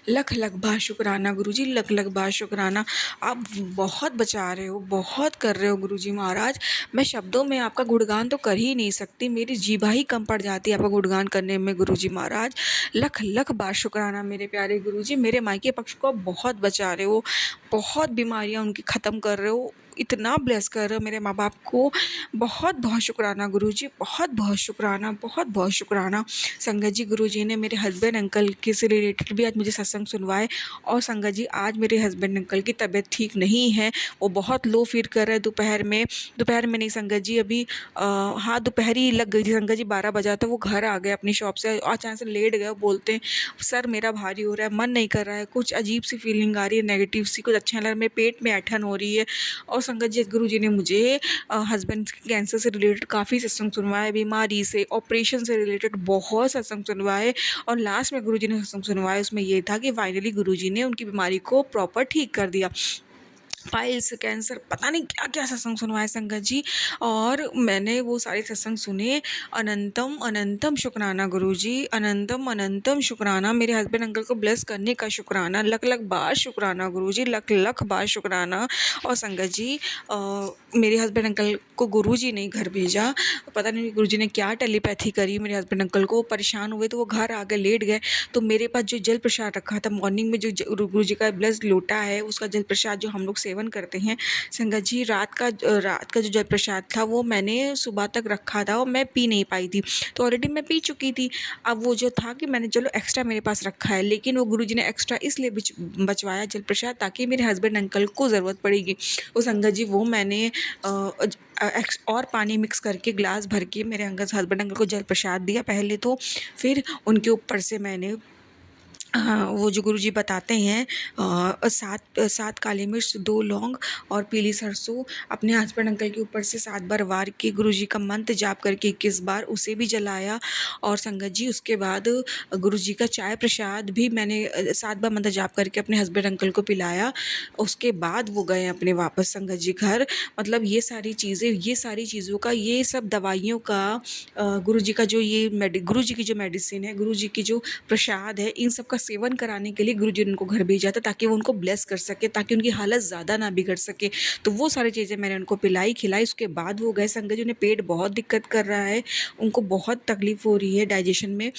लख लख बार शुक्राना गुरुजी, लख लख बार शुक्राना। आप बहुत बचा रहे हो, बहुत कर रहे हो गुरुजी महाराज। मैं शब्दों में आपका गुणगान तो कर ही नहीं सकती, मेरी जीभा ही कम पड़ जाती है आपका गुणगान करने में गुरुजी महाराज। लख लख बार शुक्राना मेरे प्यारे गुरुजी, मेरे मायके पक्ष को बहुत बचा रहे हो, बहुत बीमारियां उनकी ख़त्म कर रहे हो, इतना ब्लेस कर रहे हो मेरे माँ बाप को। बहुत बहुत शुक्राना गुरुजी, बहुत बहुत शुक्राना, बहुत बहुत शुक्राना। संगत जी गुरुजी ने मेरे हस्बैंड अंकल के से रिलेटेड भी आज मुझे सत्संग सुनवाए। और संगत जी आज मेरे हस्बैंड अंकल की तबीयत ठीक नहीं है, वो बहुत लो फील कर रहे हैं। दोपहर में नहीं संगत जी, अभी हाँ दोपहर ही लग गई थी संगत जी, 12 बजा था। वो घर आ गए अपनी शॉप से, अचानक से लेट गए। बोलते हैं सर मेरा भारी हो रहा है, मन नहीं कर रहा है, कुछ अजीब सी फीलिंग आ रही है, नेगेटिव सी, कुछ अच्छा नहीं लग रहा, मेरे पेट में ऐठन हो रही है। और संगत जी गुरु जी ने मुझे हस्बैंड कैंसर से रिलेटेड काफ़ी सत्संग सुनवाए, बीमारी से, ऑपरेशन से रिलेटेड बहुत सत्संग सुनवाए। और लास्ट में गुरु जी ने सत्संग सुनवाए, उसमें ये था कि फाइनली गुरु जी ने उनकी बीमारी को प्रॉपर ठीक कर दिया। पाइल्स, कैंसर, पता नहीं क्या क्या सत्संग सुनवाए संगत जी। और मैंने वो सारे सत्संग सुने। अनंतम अनंतम शुक्राना गुरुजी, अनंतम अनंतम शुक्राना, मेरे हस्बैंड अंकल को ब्लेस करने का शुक्राना, लख लख बार शुक्राना गुरुजी, लख लख बार शुक्राना। और संगत जी मेरे हस्बैंड अंकल को गुरुजी ने घर भेजा, पता नहीं गुरुजी ने क्या टेलीपैथी करी मेरे हस्बैंड अंकल को, परेशान हुए तो वो घर आके लेट गए। तो मेरे पास जो जल प्रसाद रखा था मॉर्निंग में, जो गुरुजी का ब्लेस्ड लोटा है उसका जल प्रसाद जो हम लोग सेवन करते हैं संगत जी, रात का जो जल प्रसाद था वो मैंने सुबह तक रखा था और मैं पी नहीं पाई थी, तो ऑलरेडी मैं पी चुकी थी। अब वो जो था कि मैंने चलो एक्स्ट्रा मेरे पास रखा है, लेकिन वो गुरुजी ने एक्स्ट्रा इसलिए बचवाया जल प्रसाद ताकि मेरे हस्बैंड अंकल को ज़रूरत पड़ेगी। वो संगत जी वो मैंने और पानी मिक्स करके ग्लास भर के मेरे हस्बैंड अंकल को जल प्रसाद दिया पहले तो, फिर उनके ऊपर से मैंने वो जो गुरुजी बताते हैं 7 काली मिर्च, 2 लौंग और पीली सरसों अपने हस्बैंड अंकल के ऊपर से 7 बार वार के गुरुजी का मंत्र जाप करके 21 बार उसे भी जलाया। और संगत जी उसके बाद गुरुजी का चाय प्रसाद भी मैंने 7 बार मंत्र जाप करके अपने हस्बैंड अंकल को पिलाया। उसके बाद वो गए अपने वापस संगत जी घर। मतलब ये सारी चीज़ों का, ये सब दवाइयों का, गुरुजी का जो ये गुरुजी की जो मेडिसिन है, गुरुजी की जो प्रसाद है, इन सब का सेवन कराने के लिए गुरुजी ने उनको घर भेजा था ताकि वो उनको ब्लेस कर सके, ताकि उनकी हालत ज़्यादा ना बिगड़ सके। तो वो सारी चीज़ें मैंने उनको पिलाई खिलाई। उसके बाद वो गए संगत जी, उन्हें पेट बहुत दिक्कत कर रहा है, उनको बहुत तकलीफ़ हो रही है डाइजेशन में।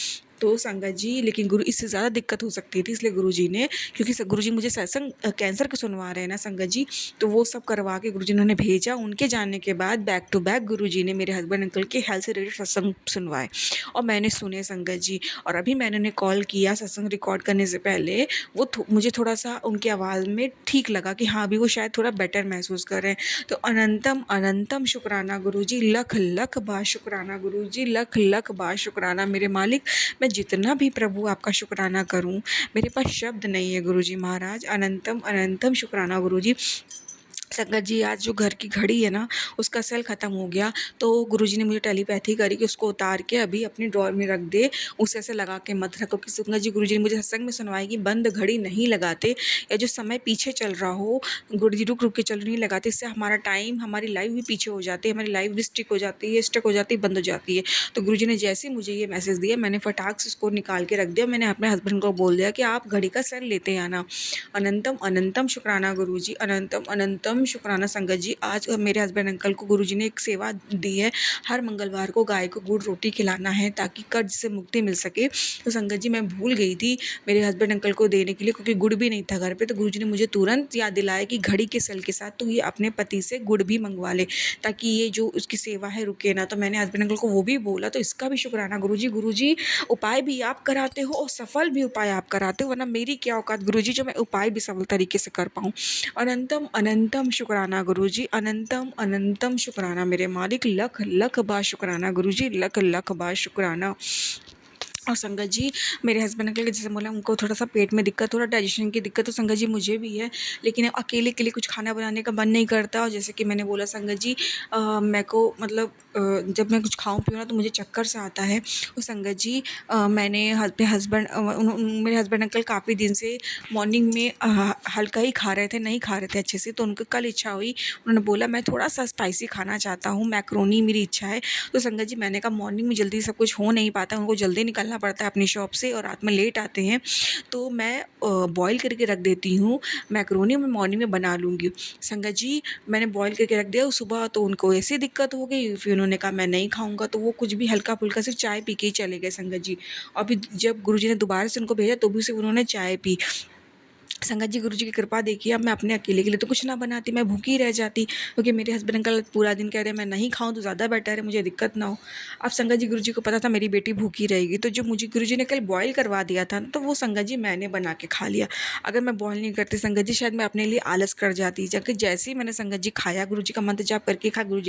तो संगत जी लेकिन गुरु इससे ज़्यादा दिक्कत हो सकती थी, इसलिए गुरुजी ने, क्योंकि गुरुजी मुझे सत्संग कैंसर का सुनवा रहे हैं ना संगत जी, तो वो सब करवा के गुरुजी ने उन्हें भेजा। उनके जाने के बाद बैक टू बैक गुरुजी ने मेरे हस्बैंड अंकल के हेल्थ से रिलेटेड सत्संग सुनवाए और मैंने सुने संगत जी। और अभी मैंने उन्हें कॉल किया सत्संग रिकॉर्ड करने से पहले, वो मुझे थोड़ा सा उनकी आवाज़ में ठीक लगा कि हाँ अभी वो शायद थोड़ा बेटर महसूस कर रहे हैं। तो अनंतम अनंतम शुक्राना गुरुजी, लख लख बार शुक्राना गुरुजी, लख लख बार शुक्राना मेरे मालिक। मैं जितना भी प्रभु आपका शुक्राना करूं मेरे पास शब्द नहीं है गुरुजी महाराज। अनंतम अनंतम शुक्राना गुरुजी। संगत जी आज जो घर की घड़ी है ना उसका सेल ख़त्म हो गया, तो गुरुजी ने मुझे टेलीपैथी करी कि उसको उतार के अभी अपनी ड्रॉर में रख दे, उसे ऐसे लगा के मत रखो। कि संगत जी गुरुजी ने मुझे सत्संग में सुनवाई कि बंद घड़ी नहीं लगाते, या जो समय पीछे चल रहा हो गुरुजी रुक रुक के चल नहीं लगाते, इससे हमारा टाइम, हमारी लाइफ भी पीछे हो जाती है, हमारी लाइफ भी स्टिक हो जाती है, बंद हो जाती है। तो गुरुजी ने जैसे मुझे ये मैसेज दिया मैंने फटाक से उसको निकाल के रख दिया। मैंने अपने हस्बैंड को बोल दिया कि आप घड़ी का सेल लेते आना। अनंतम अनंतम शुक्राना गुरुजी, अनंतम अनंतम शुक्राना संगत जी। आज मेरे हस्बैंड अंकल को गुरुजी ने एक सेवा दी है, हर मंगलवार को गाय को गुड़ रोटी खिलाना है ताकि कर्ज से मुक्ति मिल सके। तो संगत जी मैं भूल गई थी मेरे हस्बैंड अंकल को देने के लिए, क्योंकि गुड़ भी नहीं था घर पे। तो गुरुजी ने मुझे तुरंत याद दिलाया कि घड़ी के सेल के साथ तो ये अपने पति से गुड़ भी मंगवा ले ताकि ये जो उसकी सेवा है रुके ना। तो मैंने हस्बैंड अंकल को वो भी बोला, तो इसका भी शुक्राना गुरुजी। गुरुजी उपाय भी आप कराते हो और सफल भी उपाय आप कराते हो, वरना मेरी क्या औकात गुरुजी जो मैं उपाय भी सफल तरीके से कर पाऊँ। अनंतम अनंतम शुक्राना गुरुजी, अनंतम अनंतम शुक्राना मेरे मालिक, लख लख बार शुक्राना गुरुजी, लख लख बार शुक्राना। और संगत जी, मेरे हस्बैंड अंकल के जैसे बोला उनको थोड़ा सा पेट में दिक्कत, थोड़ा डाइजेशन की दिक्कत, तो संगत जी मुझे भी है, लेकिन अकेले के लिए कुछ खाना बनाने का मन नहीं करता। और जैसे कि मैंने बोला संगत जी, मेरे को मतलब जब मैं कुछ खाऊं पीऊँ ना तो मुझे चक्कर सा आता है। और संगत जी, मैंने अपने हस्बैंड मेरे हस्बैंड अंकल काफ़ी दिन से मॉर्निंग में हल्का ही खा रहे थे, नहीं खा रहे थे अच्छे से, तो उनको कल इच्छा हुई, उन्होंने बोला मैं थोड़ा सा स्पाइसी खाना चाहता हूँ, मैक्रोनी मेरी इच्छा है। तो संगत जी, मैंने कहा मॉर्निंग में जल्दी सब कुछ हो नहीं पाता, उनको जल्दी निकलना पड़ता है अपनी शॉप से और रात में लेट आते हैं, तो मैं बॉईल करके रख देती हूँ मैक्रोनी, मैं मॉर्निंग में बना लूँगी। संगत जी, मैंने बॉईल करके रख दिया सुबह, तो उनको ऐसी दिक्कत हो गई, फिर उन्होंने कहा मैं नहीं खाऊंगा, तो वो कुछ भी हल्का फुल्का सिर्फ चाय पी के ही चले गए संगत जी। अभी जब गुरुजी ने दोबारा से उनको भेजा तो भी सिर्फ उन्होंने चाय पी। संगत जी, गुरु जी की कृपा देखिए, अब मैं अपने अकेले के लिए तो कुछ ना बनाती, मैं भूखी रह जाती, क्योंकि मेरे हस्बैंड अंकल पूरा दिन कह रहे हैं मैं नहीं खाऊं तो ज़्यादा बेटर है, मुझे दिक्कत ना हो। अब संगत जी, गुरु जी को पता था मेरी बेटी भूखी रहेगी, तो जो मुझे गुरु जी ने कल बॉयल करवा दिया था तो वो संगत जी मैंने बना के खा लिया। अगर मैं बॉयल नहीं करती संगत जी, शायद मैं अपने लिए आलस कर जाती। जबकि जैसे ही मैंने संगत जी खाया, गुरु जी का मंत्र जाप करके खा, गुरु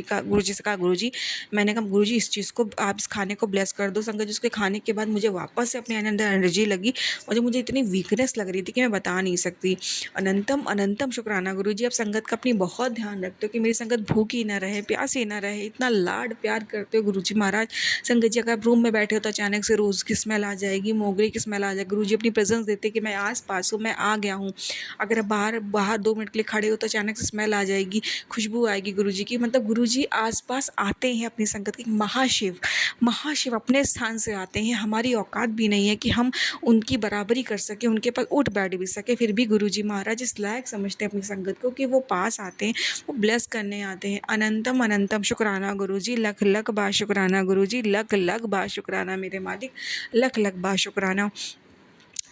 जी से कहा गुरु जी, मैंने कहा गुरु जी इस चीज़ को, आप इस खाने को ब्लेस कर दो। संगत जी, उसके खाने के बाद मुझे वापस से अपने अंदर एनर्जी लगी, और मुझे इतनी वीकनेस लग रही थी कि मैं बता नहीं सकती। अनंतम अनंतम शुक्राना गुरुजी, आप संगत का अपनी बहुत ध्यान रखते हो कि मेरी संगत भूखी ना रहे, प्यासी ना रहे, इतना लाड प्यार करते हो गुरुजी महाराज। संगत जी, अगर रूम में बैठे हो तो अचानक से रोज़ की स्मेल आ जाएगी, मोगरे की स्मेल आ जाएगी, गुरुजी अपनी प्रेजेंस देते कि मैं आस पास हूँ, मैं आ गया हूँ। अगर आप बाहर बाहर 2 मिनट के लिए खड़े हो तो अचानक से स्मेल आ जाएगी, खुशबू आएगी गुरुजी की, मतलब गुरुजी आस पास आते हैं अपनी संगत की। महाशिव महाशिव अपने स्थान से आते हैं, हमारी औकात भी नहीं है कि हम उनकी बराबरी कर सकें, उनके पास उठ बैठ भी सके, फिर भी गुरुजी महाराज इस लायक समझते हैं अपनी संगत को कि वो पास आते हैं, वो ब्लेस करने आते हैं। अनंतम अनंतम शुक्राना गुरुजी, लख लख बार शुक्राना गुरुजी, लख लख बार शुक्राना मेरे मालिक, लख लख बार शुक्राना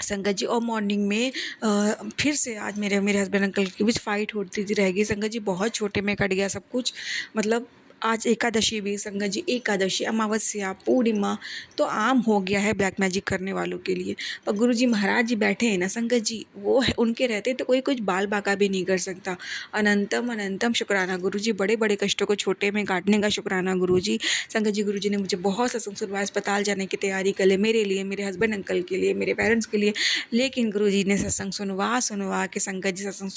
संगत जी। और मॉर्निंग में फिर से आज मेरे हस्बैंड अंकल के बीच फाइट होती थी रहेगी संगत जी, बहुत छोटे में कट गया सब कुछ। मतलब आज एकादशी भी संगत जी, एकादशी, अमावस्या, पूर्णिमा, तो आम हो गया है ब्लैक मैजिक करने वालों के लिए। पर गुरुजी महाराज जी बैठे हैं ना संगत जी, वो है, उनके रहते तो कोई कुछ बाल बाका भी नहीं कर सकता। अनंतम अनंतम शुक्राना गुरुजी, बड़े बड़े कष्टों को छोटे में काटने का शुक्राना गुरुजी। संगत जी, गुरुजी ने मुझे बहुत सत्संग सुनवाया, अस्पताल जाने की तैयारी कर ले, मेरे लिए, मेरे हस्बैंड अंकल के लिए, मेरे पेरेंट्स के लिए, लेकिन गुरुजी ने सत्संग सुनवा के संगत जी, सत्संग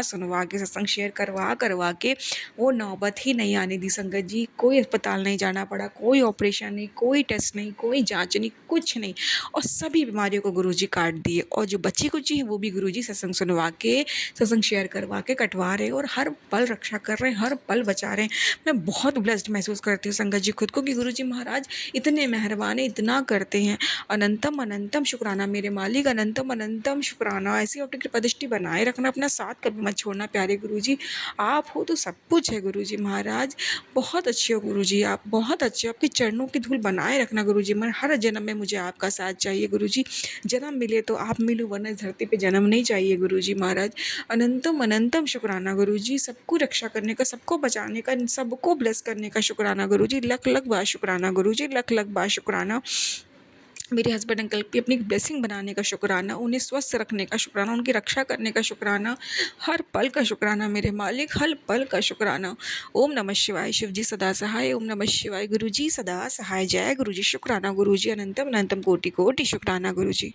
सुनवा के, सत्संग शेयर करवा के वो नौबत ही नहीं आने दी संगत जी। कोई अस्पताल नहीं जाना पड़ा, कोई ऑपरेशन नहीं, कोई टेस्ट नहीं, कोई जांच नहीं, कुछ नहीं, और सभी बीमारियों को गुरुजी काट दिए। और जो बची कुची है वो भी गुरुजी सत्संग सुनवा के, सत्संग शेयर करवा के कटवा रहे, और हर पल रक्षा कर रहे हैं, हर पल बचा रहे हैं। मैं बहुत ब्लेस्ड महसूस करती हूँ संगत जी खुद को कि गुरुजी महाराज इतने मेहरबान है, इतना करते हैं। अनंतम अनंतम शुक्राना मेरे मालिक, अनंतम अनंतम शुक्राना। ऐसी अपनी कृपा दृष्टि बनाए रखना, अपना साथ कभी मत छोड़ना प्यारे गुरुजी। आप हो तो सब कुछ है गुरुजी महाराज, बहुत अच्छे हो गुरुजी, आप बहुत अच्छे हो, आपके चरणों की धूल बनाए रखना गुरुजी। मैं हर जन्म में मुझे आपका साथ चाहिए गुरुजी, जन्म मिले तो आप मिलो, वरना इस धरती पे जन्म नहीं चाहिए गुरुजी महाराज। अनंतम अनंतम शुक्राना गुरुजी, सबको रक्षा करने का, सबको बचाने का, सबको ब्लेस करने का शुक्राना गुरुजी, लख लख बार शुक्राना गुरुजी, लख लख बार शुक्राना। मेरे हस्बैंड अंकल की अपनी ब्लेसिंग बनाने का शुक्राना, उन्हें स्वस्थ रखने का शुक्राना, उनकी रक्षा करने का शुक्राना, हर पल का शुक्राना मेरे मालिक, हर पल का शुक्राना। ओम नमः शिवाय, शिव जी सदा सहाय, ओम नमः शिवाय, गुरु जी सदा सहाय, जय गुरु जी, शुक्राना गुरु जी, अनंतम अनंतम कोटि कोटि शुक्राना गुरु जी।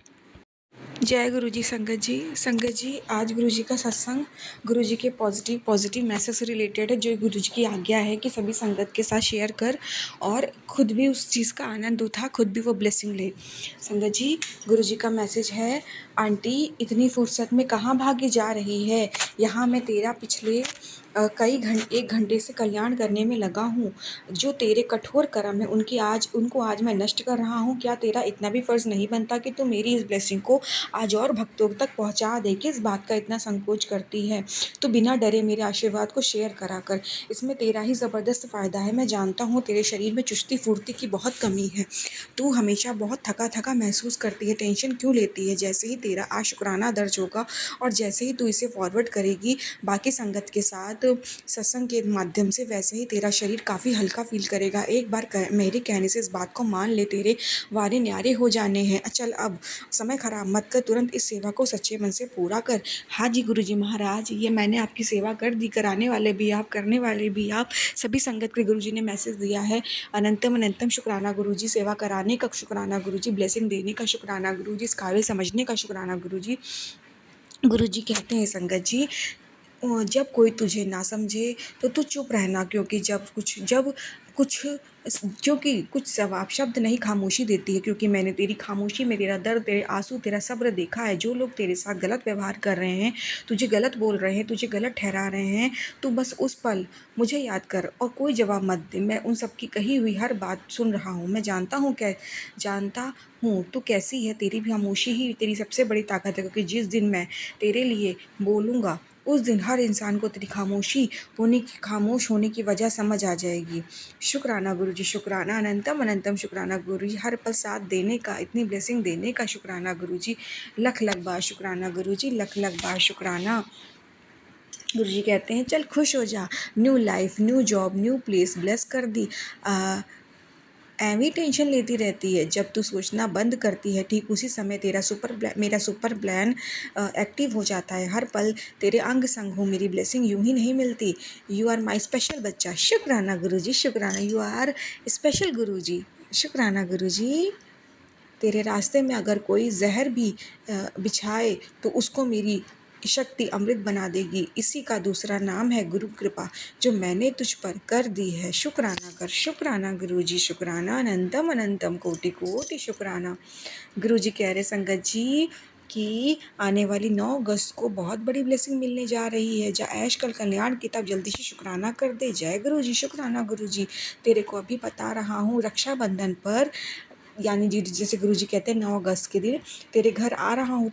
जय गुरु जी संगत जी। संगत जी, आज गुरु जी का सत्संग गुरु जी के पॉजिटिव मैसेज से रिलेटेड है, जो गुरु जी की आज्ञा है कि सभी संगत के साथ शेयर कर, और खुद भी उस चीज़ का आनंद उठा, खुद भी वो ब्लेसिंग ले। संगत जी, गुरु जी का मैसेज है, आंटी इतनी फुर्सत में कहाँ भागी जा रही है, यहाँ मैं तेरा पिछले एक घंटे से कल्याण करने में लगा हूँ। जो तेरे कठोर कर्म है उनको आज मैं नष्ट कर रहा हूँ। क्या तेरा इतना भी फर्ज नहीं बनता कि तू मेरी इस ब्लेसिंग को आज और भक्तों तक पहुँचा दे? किस बात का इतना संकोच करती है? तो बिना डरे मेरे आशीर्वाद को शेयर करा कर, इसमें तेरा ही ज़बरदस्त फ़ायदा है। मैं जानता हूँ तेरे शरीर में चुस्ती फुर्ती की बहुत कमी है, तू हमेशा बहुत थका थका महसूस करती है, टेंशन क्यों लेती है? जैसे ही तेरा आज शुक्राना दर्ज होगा और जैसे ही तू इसे फॉरवर्ड करेगी बाकी संगत के साथ, सत्संग के माध्यम से, वैसे ही तेरा शरीर काफ़ी हल्का फील करेगा। एक बार मेरे कहने से इस बात को मान ले, तेरे वारे न्यारे हो जाने हैं। चल अब समय खराब मत कर, तुरंत इस सेवा को सच्चे मन से पूरा कर। हाँ जी गुरुजी महाराज, ये मैंने आपकी सेवा कर दी, कराने वाले भी आप, करने वाले भी आप, सभी संगत के गुरुजी ने मैसेज दिया है। अनंतम अनंतम शुक्राना गुरुजी, सेवा कराने का शुक्राना गुरुजी, ब्लेसिंग देने का शुक्राना गुरुजी, इस काबिल समझने का शुक्राना गुरुजी। गुरुजी कहते हैं संगत जी, जब कोई तुझे ना समझे तो तू चुप रहना, क्योंकि कुछ जवाब शब्द नहीं खामोशी देती है, क्योंकि मैंने तेरी खामोशी में तेरा दर्द, तेरे आंसू, तेरा सब्र देखा है। जो लोग तेरे साथ गलत व्यवहार कर रहे हैं, तुझे गलत बोल रहे हैं, तुझे गलत ठहरा रहे हैं, तू बस उस पल मुझे याद कर और कोई जवाब मत दे। मैं उन सब की कही हुई हर बात सुन रहा हूँ। मैं जानता हूँ तू कैसी है। तेरी खामोशी ही तेरी सबसे बड़ी ताकत है, क्योंकि जिस दिन मैं तेरे लिए बोलूँगा उस दिन हर इंसान को तेरी खामोश होने की वजह समझ आ जाएगी। शुक्राना गुरुजी, शुक्राना, अनंतम अनंतम शुक्राना गुरुजी, हर पल साथ देने का, इतनी ब्लेसिंग देने का शुक्राना गुरुजी, लख लख बार शुक्राना गुरुजी, लख लख बार शुक्राना। गुरुजी कहते हैं चल खुश हो जा, new life, new job, new place bless कर दी। एवी टेंशन लेती रहती है। जब तू सोचना बंद करती है, ठीक उसी समय मेरा सुपर प्लान एक्टिव हो जाता है। हर पल तेरे अंग संग हूँ, मेरी ब्लेसिंग यूं ही नहीं मिलती। यू आर माई स्पेशल बच्चा। शुक्राना गुरुजी, शुक्राना, यू आर स्पेशल गुरुजी, शुक्राना गुरुजी। तेरे रास्ते में अगर कोई जहर भी बिछाए तो उसको मेरी शक्ति अमृत बना देगी। इसी का दूसरा नाम है गुरु कृपा, जो मैंने तुझ पर कर दी है। शुक्राना कर, शुक्राना गुरुजी, शुक्राना, अनंतम अनंतम कोटि कोटि शुक्राना। गुरुजी कह रहे संगत जी कि आने वाली 9 अगस्त को बहुत बड़ी ब्लेसिंग मिलने जा रही है। जा ऐश कल कल्याण की, तब जल्दी से शुक्राना कर दे। जय गुरुजी, शुक्राना गुरुजी। तेरे को अभी बता रहा हूँ, रक्षाबंधन पर, यानी जी जैसे गुरुजी कहते हैं 9 अगस्त के दिन तेरे घर आ रहा हूँ।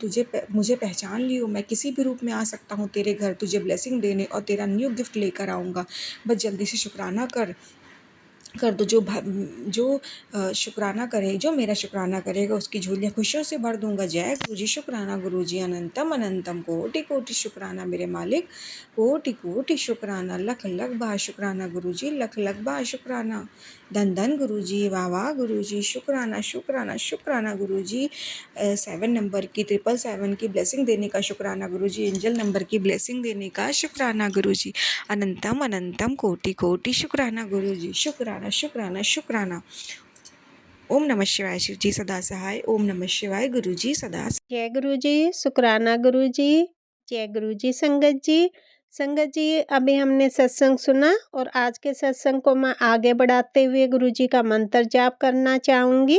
मुझे पहचान लियो, मैं किसी भी रूप में आ सकता हूँ तेरे घर, तुझे ब्लेसिंग देने, और तेरा न्यू गिफ्ट लेकर आऊँगा। बस जल्दी से शुक्राना कर दो। शुक्राना करे, जो मेरा शुक्राना करेगा उसकी झोलियाँ खुशियों से भर दूंगा। जय गुरुजी, शुक्राना गुरुजी, अनंतम अनंतम कोटि कोटि शुक्राना मेरे मालिक, कोटि कोटि शुक्राना, लख लख बार शुक्राना गुरुजी, लख लख बार शुक्राना। धन धन गुरुजी, वाह वाह गुरुजी, शुक्राना शुक्राना शुक्राना गुरुजी। 7 नंबर की 777 की ब्लेसिंग देने का शुक्राना गुरुजी, एंजल नंबर की ब्लेसिंग देने का शुक्राना गुरुजी, अनंतम अनंतम कोटि कोटि शुक्राना गुरुजी, शुक्राना शुक्राना शुक्राना। ओम नमः शिवाय शिव जी सदा सहाय, ओम नमः शिवाय गुरुजी सदा। जय गुरुजी, शुक्राना गुरुजी, जय गुरुजी संगत जी। संगत जी, अभी हमने सत्संग सुना और आज के सत्संग को मैं आगे बढ़ाते हुए गुरुजी का मंत्र जाप करना चाहूँगी।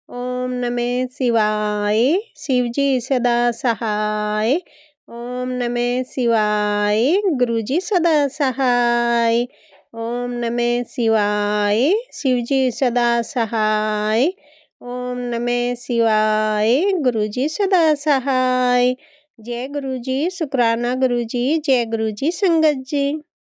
ओम नमः शिवाय, शिव जी सदा सहाय। ओम नमः शिवाय, गुरुजी सदा सहाय। ओम नमः शिवाय, शिव जी सदा सहाय। ओम नमः शिवाय, गुरुजी सदा सहाय। जय गुरुजी, शुक्राना गुरुजी, जय गुरुजी संगत जी।